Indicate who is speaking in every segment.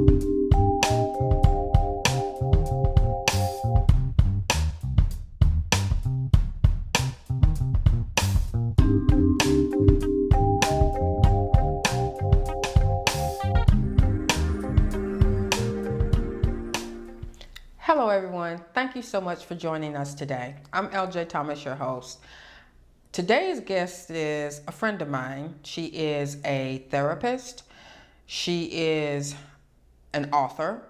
Speaker 1: Hello everyone, thank you so much for joining us today. I'm LJ Thomas, your host. Today's guest is a friend of mine. She is a therapist, she is an author,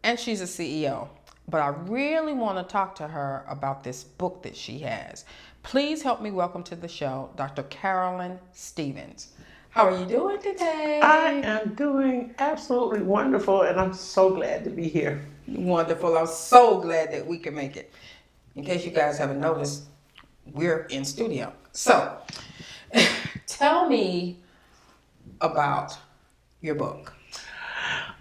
Speaker 1: and she's a CEO. But I really want to talk to her about this book that she has. Please help me welcome to the show Dr. Carolyn Stevens. How are you doing today?
Speaker 2: I am doing absolutely wonderful, and I'm so glad to be here.
Speaker 1: Wonderful. I'm so glad that we can make it. In case you guys haven't noticed, we're in studio. So, tell me about your book.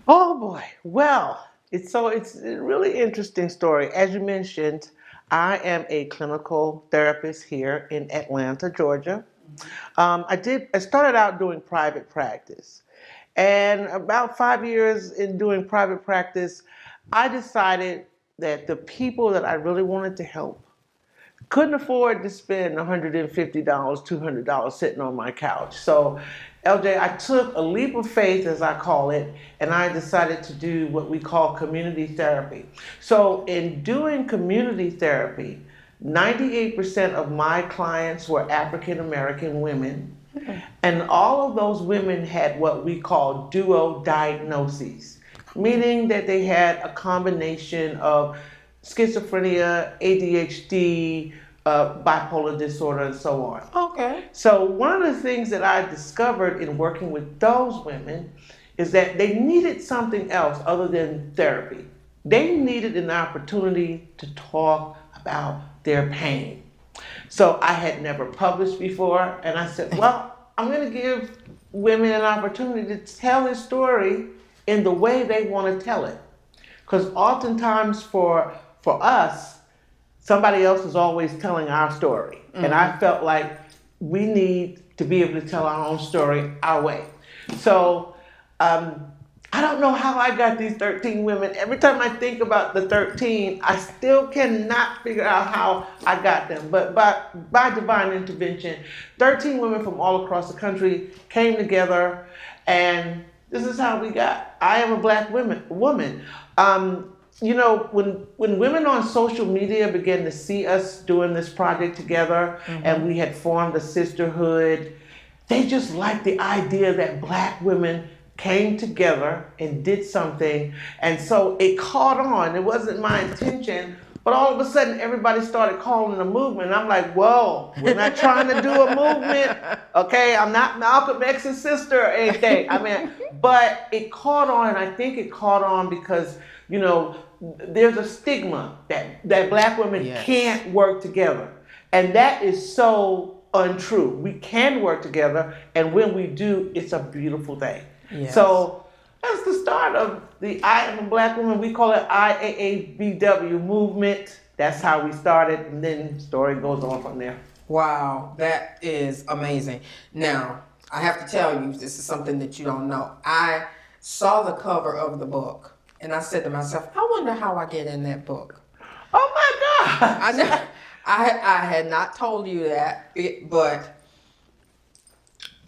Speaker 2: Oh boy. Well, it's a really interesting story. As you mentioned, I am a clinical therapist here in Atlanta, Georgia. I started out doing private practice, and about 5 years in doing private practice, I decided that the people that I really wanted to help couldn't afford to spend $150, $200 sitting on my couch. So, LJ, I took a leap of faith, as I call it, and I decided to do what we call community therapy. So, in doing community therapy, 98% of my clients were African American women, and all of those women had what we call duo diagnoses, meaning that they had a combination of schizophrenia, ADHD, bipolar disorder, and so on.
Speaker 1: Okay.
Speaker 2: So one of the things that I discovered in working with those women is that they needed something else other than therapy. They needed an opportunity to talk about their pain. So I had never published before, and I said, well, I'm going to give women an opportunity to tell their story in the way they want to tell it. Because oftentimes for us, somebody else is always telling our story. Mm-hmm. And I felt like we need to be able to tell our own story our way. So I don't know how I got these 13 women. Every time I think about the 13, I still cannot figure out how I got them. But by divine intervention, 13 women from all across the country came together, and this is how we got. I am a black woman. You know, when women on social media began to see us doing this project together, mm-hmm. and we had formed a sisterhood, they just liked the idea that black women came together and did something. And so it caught on. It wasn't my intention, but all of a sudden everybody started calling it a movement. I'm like, whoa, we're not trying to do a movement. Okay, I'm not Malcolm X's sister or anything. I mean, but it caught on, and I think it caught on because, you know, there's a stigma that black women yes. can't work together. And that is so untrue. We can work together, and when we do, it's a beautiful thing. Yes. So that's the start of the I Am a Black Woman. We call it IAABW movement. That's how we started, and then the story goes on from there.
Speaker 1: Wow, that is amazing. Now, I have to tell you, this is something that you don't know. I saw the cover of the book, and I said to myself, I wonder how I get in that book.
Speaker 2: Oh my God!
Speaker 1: I had not told you that, but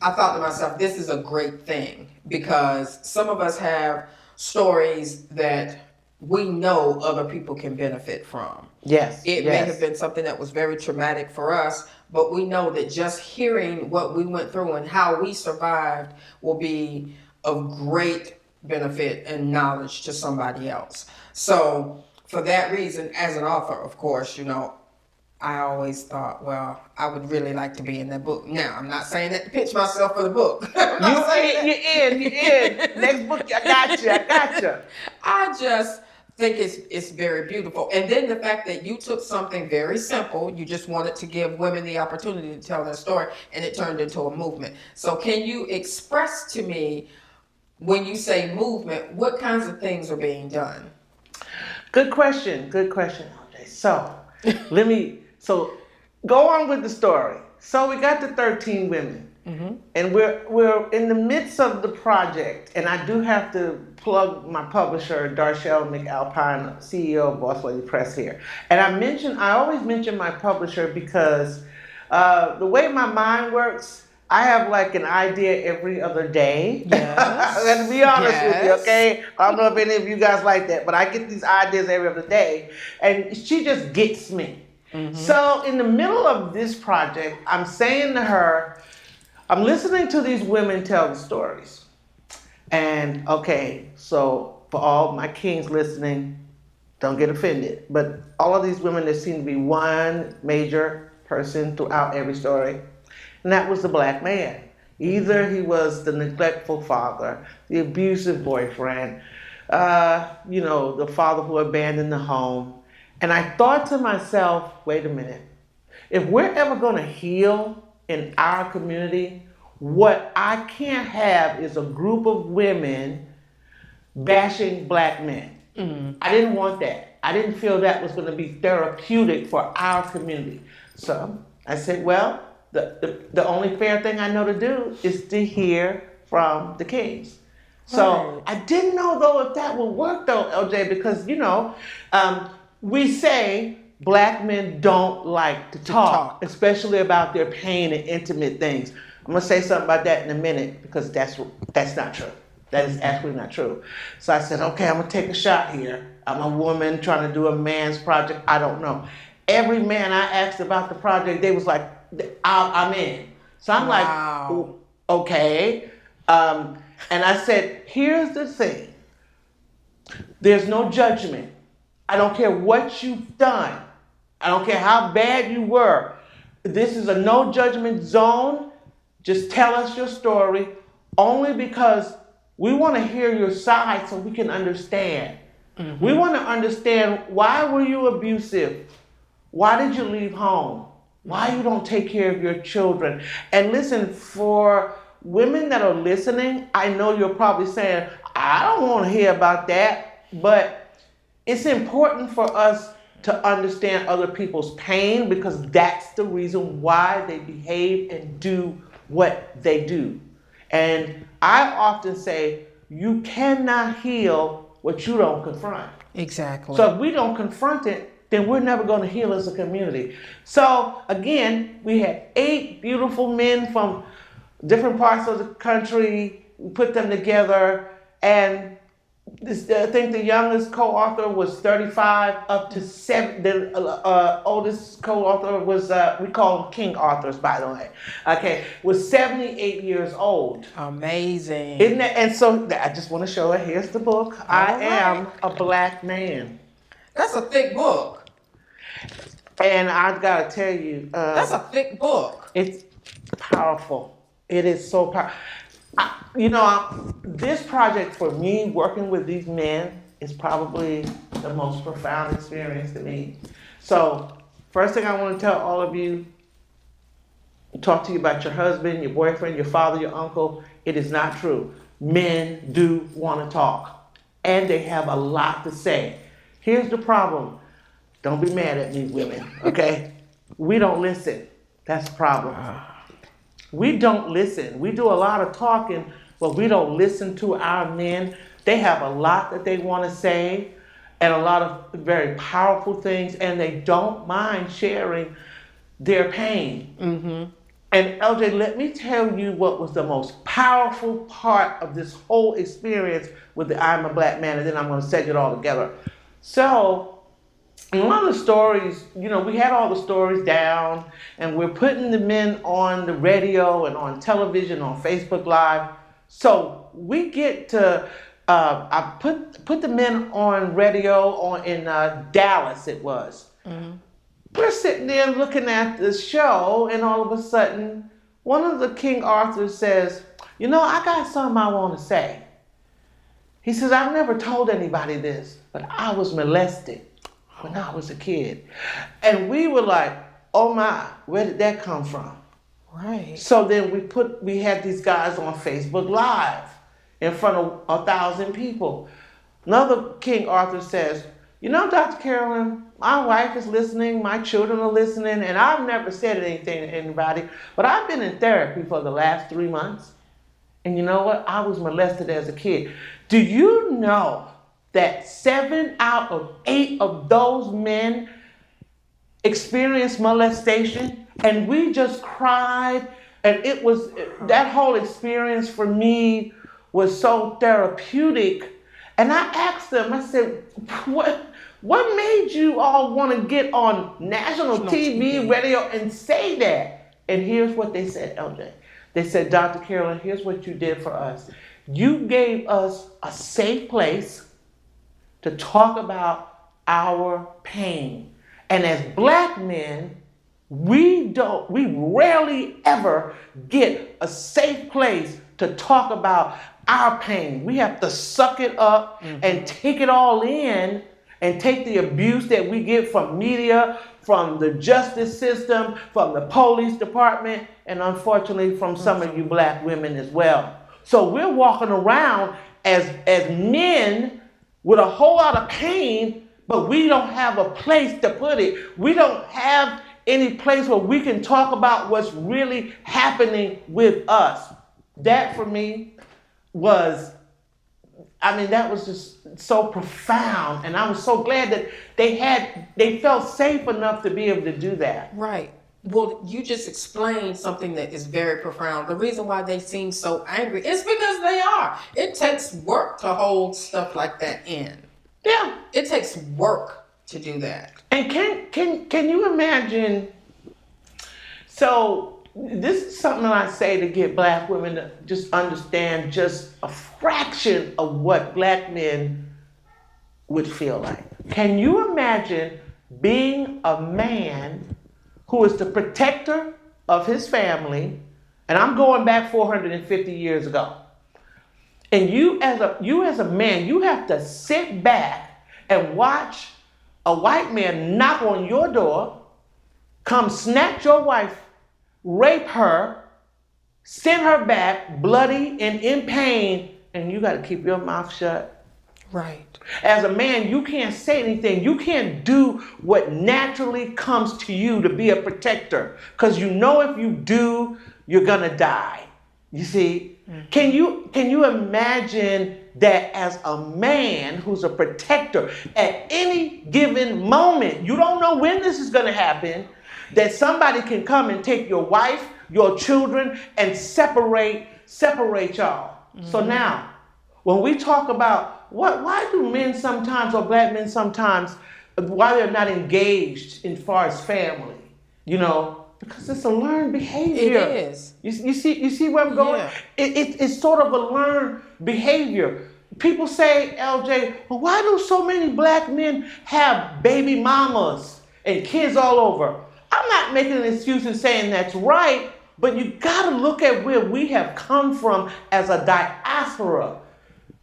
Speaker 1: I thought to myself, this is a great thing, because some of us have stories that we know other people can benefit from.
Speaker 2: Yes.
Speaker 1: It may have been something that was very traumatic for us, but we know that just hearing what we went through and how we survived will be of great benefit and knowledge to somebody else. So for that reason, as an author, of course, you know, I always thought, well, I would really like to be in that book. Now, I'm not saying that to pitch myself for the book.
Speaker 2: You're in. Next book, I got you.
Speaker 1: I just think it's very beautiful. And then the fact that you took something very simple, you just wanted to give women the opportunity to tell their story, and it turned into a movement. So can you express to me, when you say movement, what kinds of things are being done?
Speaker 2: Good question. Okay, so So go on with the story. So we got the 13 women. And we're in the midst of the project, and I do have to plug my publisher, Darshell McAlpine, CEO of Boss Lady Press here. And I always mention my publisher because the way my mind works, I have like an idea every other day.
Speaker 1: Yes.
Speaker 2: Let's be honest with you,
Speaker 1: Yes.
Speaker 2: okay? I don't know if any of you guys like that, but I get these ideas every other day, and she just gets me. So in the middle of this project, I'm saying to her, I'm listening to these women tell the stories. And okay, so for all my kings listening, don't get offended. But all of these women, there seemed to be one major person throughout every story, and that was the black man. Either he was the neglectful father, the abusive boyfriend, the father who abandoned the home. And I thought to myself, wait a minute, if we're ever going to heal in our community, what I can't have is a group of women bashing black men. I didn't want that. I didn't feel that was going to be therapeutic for our community. So I said, well, the only fair thing I know to do is to hear from the kings. So I didn't know though if that would work though, LJ, because we say black men don't like to talk, especially about their pain and intimate things. I'm gonna say something about that in a minute because that's not true. That is absolutely not true. So I said, okay, I'm gonna take a shot here. I'm a woman trying to do a man's project. I don't know. Every man I asked about the project, they was like, I'm in. So I'm like, okay. And I said, here's the thing. There's no judgment. I don't care what you've done. I don't care how bad you were. This is a no judgment zone. Just tell us your story only because we want to hear your side so we can understand. We want to understand, why were you abusive? Why did you leave home? Why you don't take care of your children? And listen, for women that are listening, I know you're probably saying, I don't want to hear about that, but it's important for us to understand other people's pain because that's the reason why they behave and do what they do. And I often say, you cannot heal what you don't confront.
Speaker 1: Exactly.
Speaker 2: So if we don't confront it, then we're never going to heal as a community. So again, we had 8 beautiful men from different parts of the country. We put them together, and I think the youngest co-author was 35 up to 7. The oldest co-author was, we call them king authors, by the way, okay, was 78 years old.
Speaker 1: Amazing.
Speaker 2: Isn't that? And so I just want to show her, here's the book. I am a black man.
Speaker 1: That's a thick book.
Speaker 2: And I've got to tell you.
Speaker 1: That's a thick book.
Speaker 2: It's powerful. It is so powerful. This project for me, working with these men, is probably the most profound experience to me. So, first thing I want to tell all of you, talk to you about your husband, your boyfriend, your father, your uncle. It is not true. Men do want to talk, and they have a lot to say. Here's the problem. Don't be mad at me, women, okay? We don't listen. That's the problem. We don't listen. We do a lot of talking, but we don't listen to our men. They have a lot that they want to say and a lot of very powerful things, and they don't mind sharing their pain. And LJ, let me tell you what was the most powerful part of this whole experience with the I'm a Black Man, and then I'm going to set it all together. So, in one of the stories, we had all the stories down, and we're putting the men on the radio and on television, on Facebook Live. So we get to, I put the men on radio in Dallas, it was. We're sitting there looking at the show, and all of a sudden, one of the King Arthurs says, I got something I want to say. He says, I've never told anybody this, but I was molested when I was a kid. And we were like, oh my, where did that come from?
Speaker 1: Right.
Speaker 2: So then we had these guys on Facebook Live in front of 1,000 people. Another King Arthur says, you know, Dr. Carolyn, my wife is listening, my children are listening, and I've never said anything to anybody, but I've been in therapy for the last 3 months. And you know what? I was molested as a kid. Do you know that 7 out of 8 of those men experienced molestation? And we just cried. And it was, that whole experience for me was so therapeutic. And I asked them, I said, what made you all want to get on national TV, radio, and say that? And here's what they said, LJ. They said, Dr. Carolyn, here's what you did for us. You gave us a safe place to talk about our pain. And as black men, we rarely ever get a safe place to talk about our pain. We have to suck it up and take it all in and take the abuse that we get from media, from the justice system, from the police department, and unfortunately from some of you black women as well. So we're walking around as men with a whole lot of pain, but we don't have a place to put it. We don't have any place where we can talk about what's really happening with us. That for me was, that was just so profound. And I was so glad that they felt safe enough to be able to do that.
Speaker 1: Right. Well, you just explained something that is very profound. The reason why they seem so angry is because they are. It takes work to hold stuff like that in.
Speaker 2: Yeah.
Speaker 1: It takes work to do that.
Speaker 2: And can you imagine? So this is something that I say to get black women to just understand just a fraction of what black men would feel like. Can you imagine being a man who is the protector of his family, and I'm going back 450 years ago, and you as a man, you have to sit back and watch a white man knock on your door, come snatch your wife, rape her, send her back bloody and in pain, and you got to keep your mouth shut.
Speaker 1: Right.
Speaker 2: As a man, you can't say anything. You can't do what naturally comes to you to be a protector, because you know if you do, you're gonna die. You see? Can you imagine that as a man who's a protector, at any given moment, you don't know when this is gonna happen, that somebody can come and take your wife, your children, and separate y'all. So now, when we talk about why do men sometimes, or black men sometimes, why they're not engaged in far as family, because it's a learned behavior.
Speaker 1: It is.
Speaker 2: You see where I'm going?
Speaker 1: Yeah.
Speaker 2: It's sort of a learned behavior. People say, LJ, well, why do so many black men have baby mamas and kids all over? I'm not making an excuse and saying that's right, but you gotta look at where we have come from as a diaspora.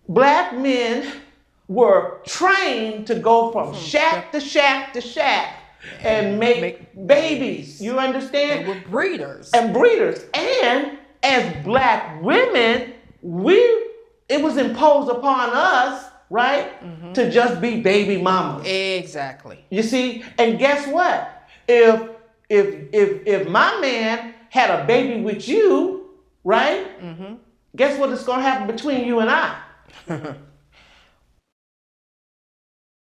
Speaker 2: Black men were trained to go from shack to shack to shack and make babies. You understand?
Speaker 1: They were breeders.
Speaker 2: And breeders. And as black women, it was imposed upon us, right, to just be baby mamas.
Speaker 1: Exactly.
Speaker 2: You see? And guess what? If my man had a baby with you, right? Guess what is going to happen between you and I?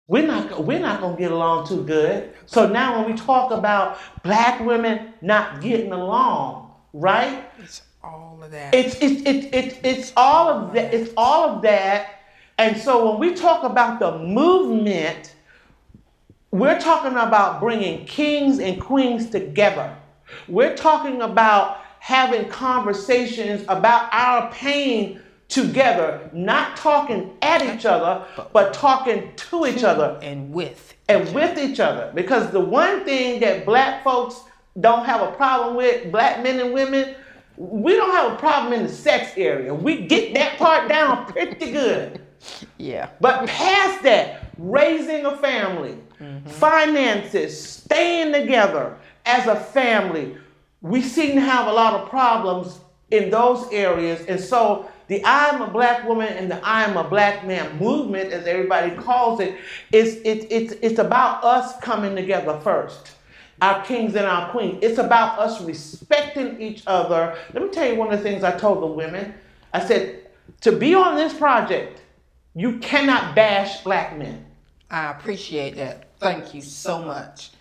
Speaker 2: We're not going to get along too good. So now when we talk about black women not getting along, right?
Speaker 1: It's all of that.
Speaker 2: It's all of that. It's all of that. And so when we talk about the movement, we're talking about bringing kings and queens together. We're talking about having conversations about our pain together, not talking at each other, but talking to each other.
Speaker 1: And with
Speaker 2: each other. Because the one thing that black folks don't have a problem with, black men and women, we don't have a problem in the sex area. We get that part down pretty good.
Speaker 1: Yeah.
Speaker 2: But past that, raising a family, finances, staying together as a family, we seem to have a lot of problems in those areas. And so the I am a black woman and the I am a black man movement, as everybody calls it, it's about us coming together first. Our kings and our queens. It's about us respecting each other. Let me tell you one of the things I told the women. I said, to be on this project, you cannot bash black men.
Speaker 1: I appreciate that. Thank you so much.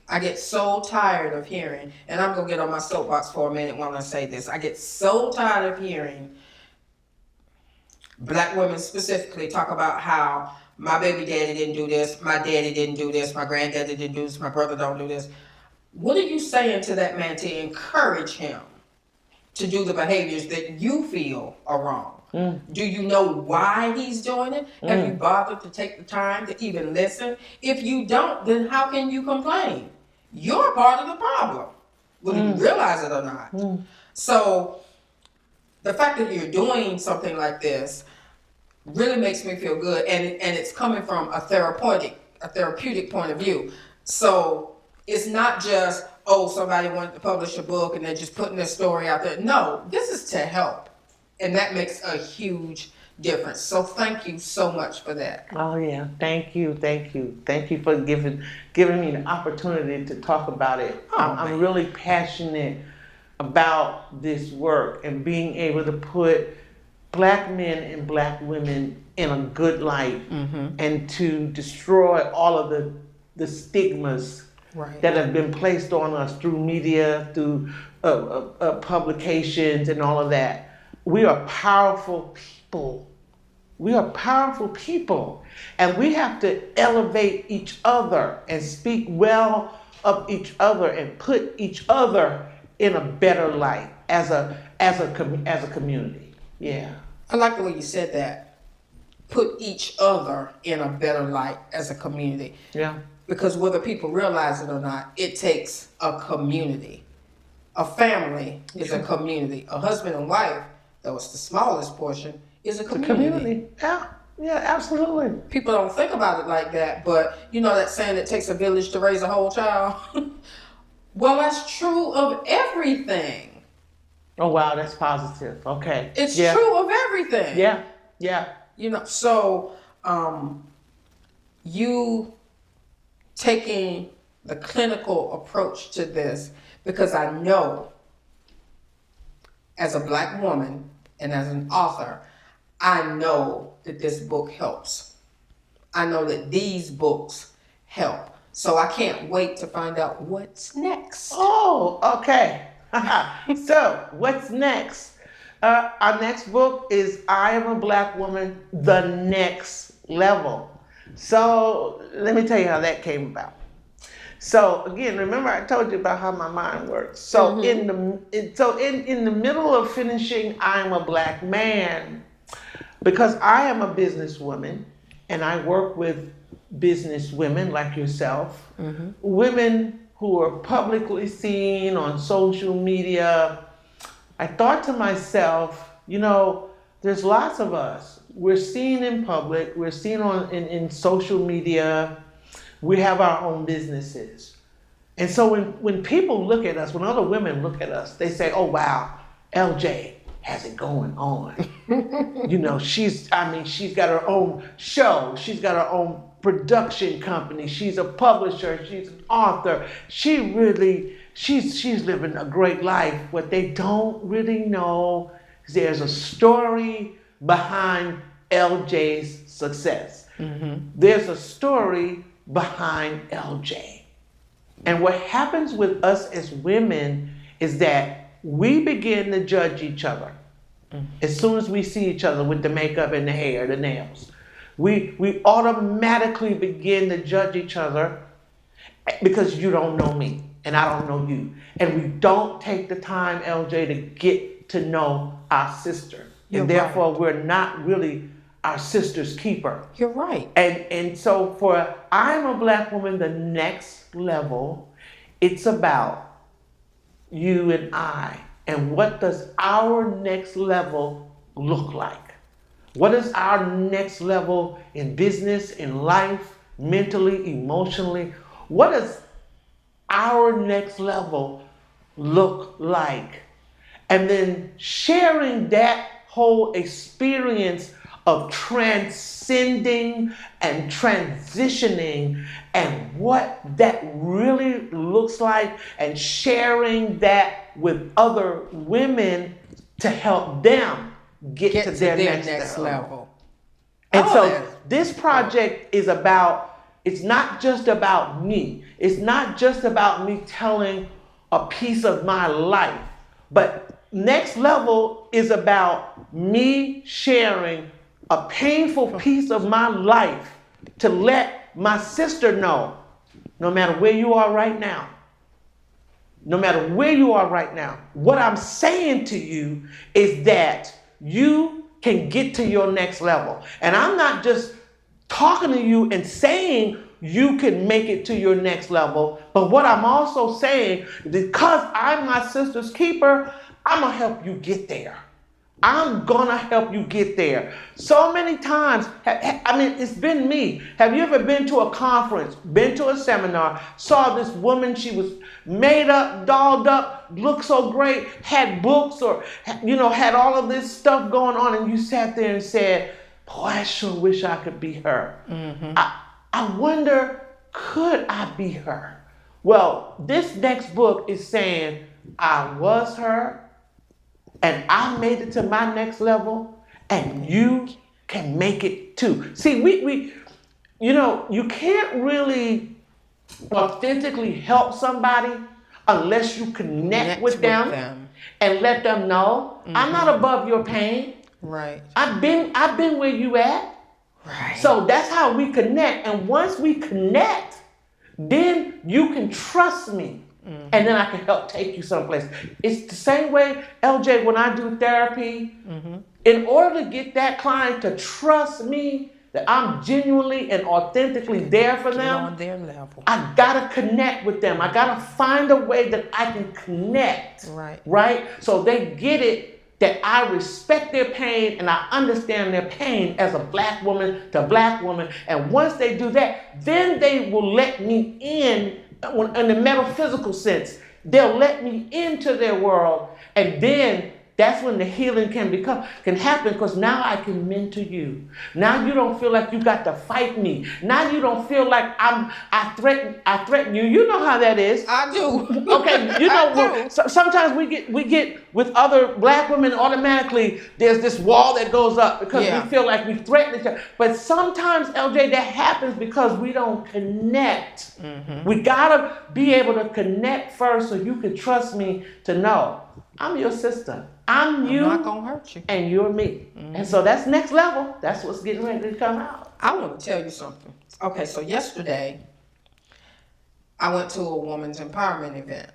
Speaker 1: I get so tired of hearing, and I'm going to get on my soapbox for a minute when I say this. I get so tired of hearing black women specifically talk about how my baby daddy didn't do this, my daddy didn't do this, my granddaddy didn't do this, my brother don't do this. What are you saying to that man to encourage him to do the behaviors that you feel are wrong? Do you know why he's doing it? Have you bothered to take the time to even listen? If you don't, then how can you complain? You're part of the problem, whether you realize it or not. So the fact that you're doing something like this really makes me feel good, and it's coming from a therapeutic point of view. So it's not just, oh, somebody wanted to publish a book and they're just putting their story out there. No, this is to help. And that makes a huge difference. So thank you so much for that.
Speaker 2: Oh yeah, thank you for giving me the opportunity to talk about it. I'm really passionate about this work and being able to put black men and black women in a good light, and to destroy all of the stigmas that have been placed on us through media, through publications and all of that. We are powerful people. And we have to elevate each other and speak well of each other and put each other in a better light as a community. Yeah.
Speaker 1: I like the way you said that. Put each other in a better light as a community.
Speaker 2: Yeah.
Speaker 1: Because whether people realize it or not, it takes a community. A family is a community. A husband and wife, though it's the smallest portion, is a community.
Speaker 2: Yeah, absolutely.
Speaker 1: People don't think about it like that, but you know that saying, it takes a village to raise a whole child? Well, that's true of everything.
Speaker 2: Oh, wow, that's positive. Okay.
Speaker 1: It's true of everything.
Speaker 2: Yeah.
Speaker 1: You know, so you taking the clinical approach to this, because I know as a black woman and as an author, I know that this book helps. I know that these books help. So I can't wait to find out what's next.
Speaker 2: Oh, okay. So what's next? Our next book is I Am a Black Woman, The Next Level. So let me tell you how that came about. So again, remember I told you about how my mind works. So in the middle of finishing I Am a Black Man, because I am a businesswoman and I work with business women like yourself, women who are publicly seen on social media, I thought to myself, you know, there's lots of us. We're seen in public, we're seen in social media, we have our own businesses. And so when people look at us, when other women look at us, they say, oh wow, LJ has it going on. You know, she's got her own show, she's got her own production company, she's a publisher, she's an author. She's living a great life. What they don't really know is there's a story behind LJ's success. There's a story behind LJ. And what happens with us as women is that we begin to judge each other. As soon as we see each other with the makeup and the hair, the nails, we automatically begin to judge each other because you don't know me and I don't know you. And we don't take the time, LJ, to get to know our sister. And therefore, we're not really our sister's keeper.
Speaker 1: You're right.
Speaker 2: And so for I'm a Black Woman, The Next Level, it's about you and I. And what does our next level look like? What is our next level in business, in life, mentally, emotionally? What does our next level look like? And then sharing that whole experience of transcending and transitioning and what that really looks like, and sharing that with other women to help them get to their next level. And so this project is about, it's not just about me. It's not just about me telling a piece of my life, but next level is about me sharing a painful piece of my life to let my sister know, no matter where you are right now, no matter where you are right now, what I'm saying to you is that you can get to your next level. And I'm not just talking to you and saying you can make it to your next level, but what I'm also saying, because I'm my sister's keeper, I'm gonna help you get there. I'm gonna help you get there. So many times, I mean, it's been me. Have you ever been to a conference, been to a seminar, saw this woman, she was made up, dolled up, looked so great, had books or, had all of this stuff going on, and you sat there and said, boy, I sure wish I could be her. Mm-hmm. I wonder, could I be her? Well, this next book is saying, I was her, and I made it to my next level, and you can make it too. See, we you can't really authentically help somebody unless you connect with them and let them know, I'm not above your pain.
Speaker 1: Right.
Speaker 2: I've been where you at.
Speaker 1: Right.
Speaker 2: So that's how we connect. And once we connect, then you can trust me. Mm-hmm. And then I can help take you someplace. It's the same way, LJ, when I do therapy, mm-hmm. in order to get that client to trust me, that I'm genuinely and authentically there for them,
Speaker 1: on their level.
Speaker 2: I gotta connect with them. I gotta find a way that I can connect. Right? So they get it, that I respect their pain and I understand their pain as a black woman to black woman. And once they do that, then they will let me in the metaphysical sense. They'll let me into their world, and then that's when the healing can happen, because now I can mentor you. Now you don't feel like you got to fight me. Now you don't feel like I threaten you. You know how that is.
Speaker 1: I do.
Speaker 2: Okay, sometimes we get with other black women, automatically there's this wall that goes up because we feel like we threaten each other. But sometimes, LJ, that happens because we don't connect. Mm-hmm. We gotta be able to connect first, so you can trust me to know I'm your sister. I'm you.
Speaker 1: I'm not gonna hurt you.
Speaker 2: And you're me. Mm-hmm. And so that's next level. That's what's getting ready to come out.
Speaker 1: I want to tell you something. Okay, so yesterday, I went to a women's empowerment event.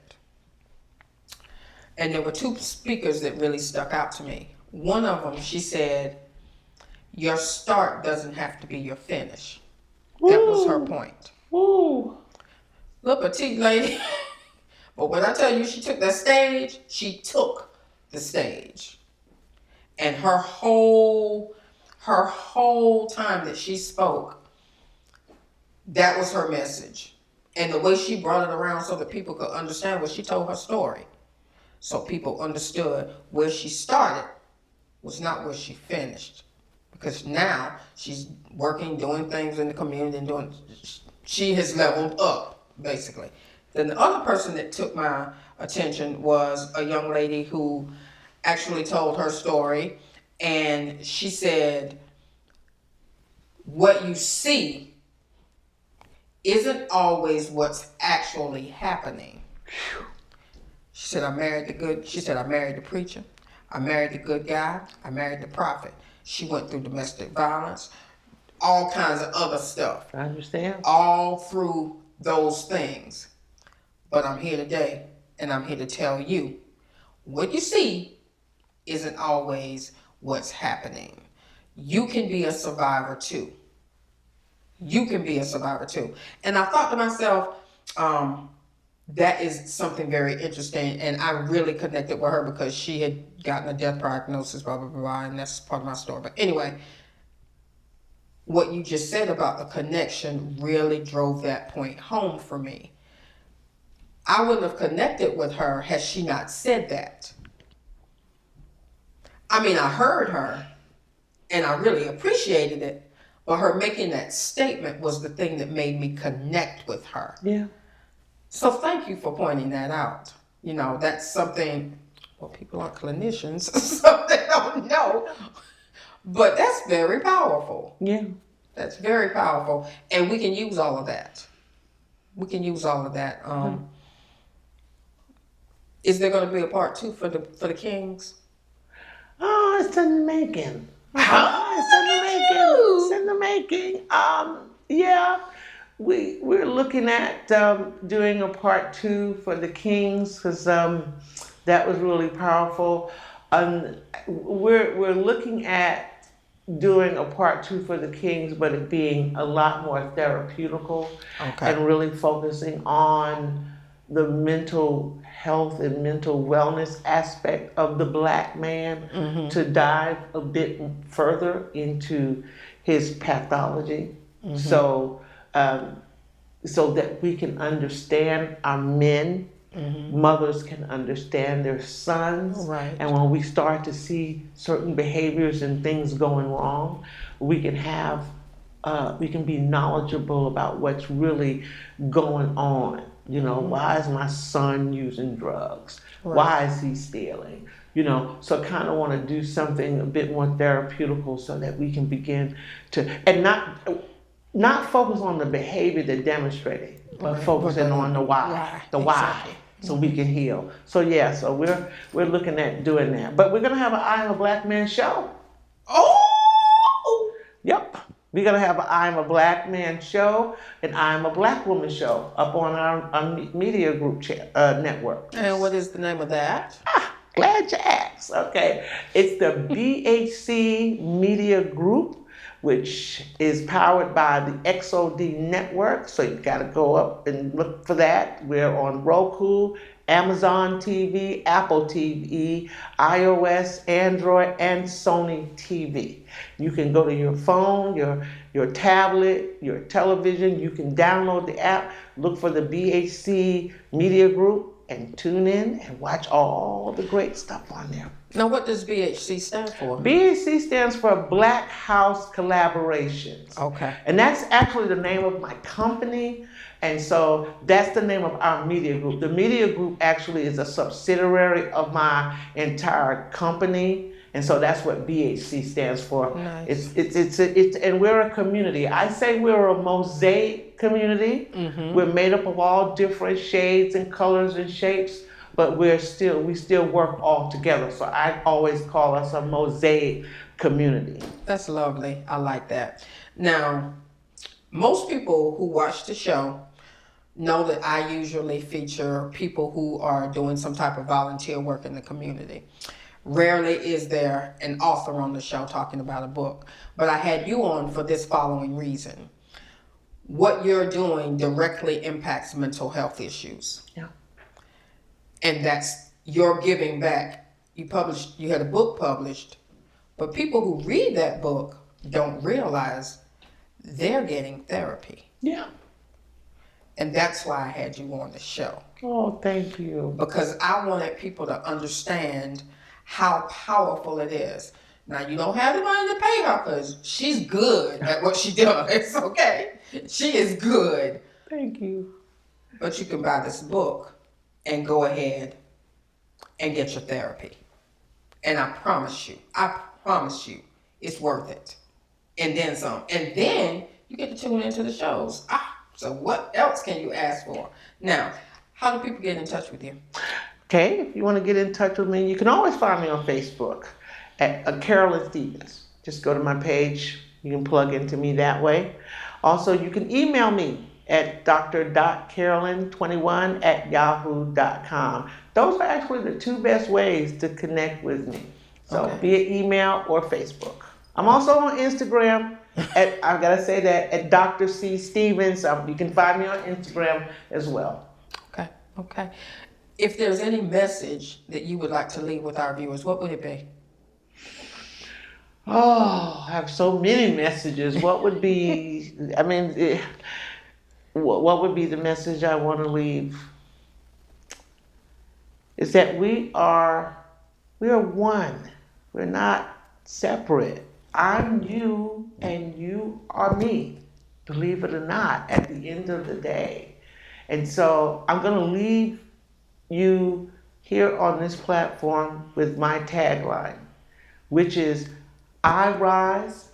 Speaker 1: And there were two speakers that really stuck out to me. One of them, she said, your start doesn't have to be your finish. Woo. That was her point.
Speaker 2: Woo.
Speaker 1: Little petite lady. But when I tell you she took that stage, she took the stage. And her whole time that she spoke, that was her message. And the way she brought it around so that people could understand what she told her story. So people understood where she started was not where she finished. Because now she's working, doing things in the community, and she has leveled up, basically. Then the other person that took my attention was a young lady who actually told her story, and she said, what you see isn't always what's actually happening. She said, I married the preacher, I married the good guy, I married the prophet. She went through domestic violence, all kinds of other stuff.
Speaker 2: I understand.
Speaker 1: All through those things. But I'm here today, and I'm here to tell you, what you see isn't always what's happening. You can be a survivor too. You can be a survivor too. And I thought to myself, that is something very interesting, and I really connected with her because she had gotten a death prognosis, blah, blah, blah, and that's part of my story. But anyway, what you just said about the connection really drove that point home for me. I wouldn't have connected with her had she not said that. I mean, I heard her and I really appreciated it, but her making that statement was the thing that made me connect with her.
Speaker 2: Yeah.
Speaker 1: So thank you for pointing that out. You know, that's something, well, people aren't clinicians, so they don't know, but that's very powerful.
Speaker 2: Yeah.
Speaker 1: That's very powerful, and we can use all of that. We can use all of that. Is there going to be a part 2 for the Kings?
Speaker 2: Oh, it's in the making. It's in the making. Yeah, we're looking at doing a part 2 for the Kings because that was really powerful. We're looking at doing a part 2 for the Kings, but it being a lot more therapeutical and really focusing on the mental health and mental wellness aspect of the Black man, to dive a bit further into his pathology, so so that we can understand our men. Mothers can understand their sons,
Speaker 1: Right.
Speaker 2: and when we start to see certain behaviors and things going wrong, we can have we can be knowledgeable about what's really going on. You know, why is my son using drugs?
Speaker 1: Right.
Speaker 2: Why is he stealing? You know, so I kind of want to do something a bit more therapeutical so that we can begin to, and not focus on the behavior that demonstrated, but focusing on the why,
Speaker 1: Exactly.
Speaker 2: so we can heal. So yeah, so we're looking at doing that. But we're gonna have an I Am a Black Man show.
Speaker 1: Oh!
Speaker 2: Yep. We're gonna have an I Am a Black Man show and I Am a Black Woman show up on our media group network.
Speaker 1: And what is the name of that?
Speaker 2: Glad you asked. Okay, it's the BHC Media Group, which is powered by the XOD network. So you gotta go up and look for that. We're on Roku, Amazon TV, Apple TV, iOS, Android, and Sony TV. You can go to your phone, your tablet, your television. You can download the app, look for the BHC Media Group, and tune in and watch all the great stuff on there.
Speaker 1: Now, what does BHC stand for?
Speaker 2: BHC stands for Black House Collaborations.
Speaker 1: Okay.
Speaker 2: And that's actually the name of my company. And so that's the name of our media group. The media group actually is a subsidiary of my entire company. And so that's what BHC stands for.
Speaker 1: Nice.
Speaker 2: It's and we're a community. I say we're a mosaic community. We're made up of all different shades and colors and shapes, but we still work all together. So I always call us a mosaic community.
Speaker 1: That's lovely. I like that. Now, most people who watch the show know that I usually feature people who are doing some type of volunteer work in the community. Rarely is there an author on the show talking about a book, but I had you on for this following reason. What you're doing directly impacts mental health issues.
Speaker 2: Yeah.
Speaker 1: And that's your giving back. You had a book published, but people who read that book don't realize they're getting therapy.
Speaker 2: Yeah.
Speaker 1: And that's why I had you on the show.
Speaker 2: Oh, thank you.
Speaker 1: Because I wanted people to understand how powerful it is. Now, you don't have the money to pay her because she's good at what she does, okay? She is good.
Speaker 2: Thank you.
Speaker 1: But you can buy this book and go ahead and get your therapy. And I promise you, it's worth it. And then some. And then you get to tune into the shows. So what else can you ask for? Now, how do people get in touch with you?
Speaker 2: Okay, if you want to get in touch with me, you can always find me on Facebook at Carolyn Stevens. Just go to my page. You can plug into me that way. Also, you can email me at dr.carolyn21@yahoo.com. Those are actually the two best ways to connect with me. So via email or Facebook. I'm also on Instagram I've got to say that at Dr. C. Stevens. You can find me on Instagram as well.
Speaker 1: Okay. If there's any message that you would like to leave with our viewers, what would it be?
Speaker 2: Oh, I have so many messages. What would be, what would be the message I want to leave? Is that we are one. We're not separate. I'm you and you are me, believe it or not, at the end of the day. And so I'm going to leave you here on this platform with my tagline, which is I rise,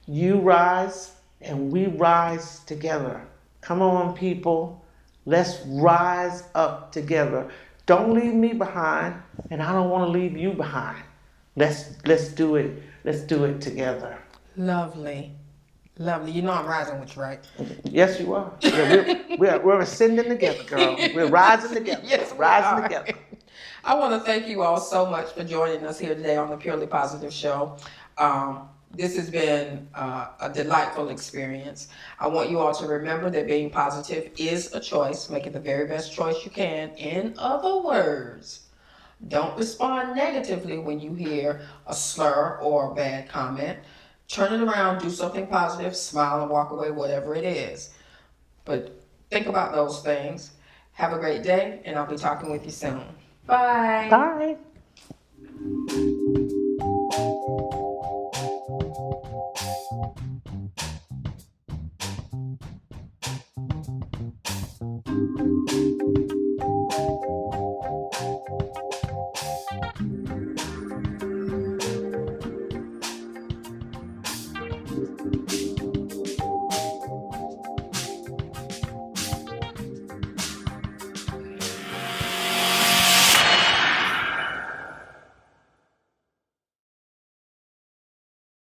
Speaker 2: you rise, and we rise together. Come on, people. Let's rise up together. Don't leave me behind, and I don't want to leave you behind. Let's do it. Let's do it together.
Speaker 1: Lovely. Lovely. You know I'm rising with you, right?
Speaker 2: Yes, you are. Yeah, we're ascending together, girl. We're rising together.
Speaker 1: Yes, we
Speaker 2: Rising
Speaker 1: are.
Speaker 2: together.
Speaker 1: I want to thank you all so much for joining us here today on the Purely Positive Show. This has been a delightful experience. I want you all to remember that being positive is a choice. Make it the very best choice you can. In other words, don't respond negatively when you hear a slur or a bad comment. Turn it around, do something positive, smile and walk away, whatever it is. But think about those things. Have a great day, and I'll be talking with you soon. Bye.
Speaker 2: Bye.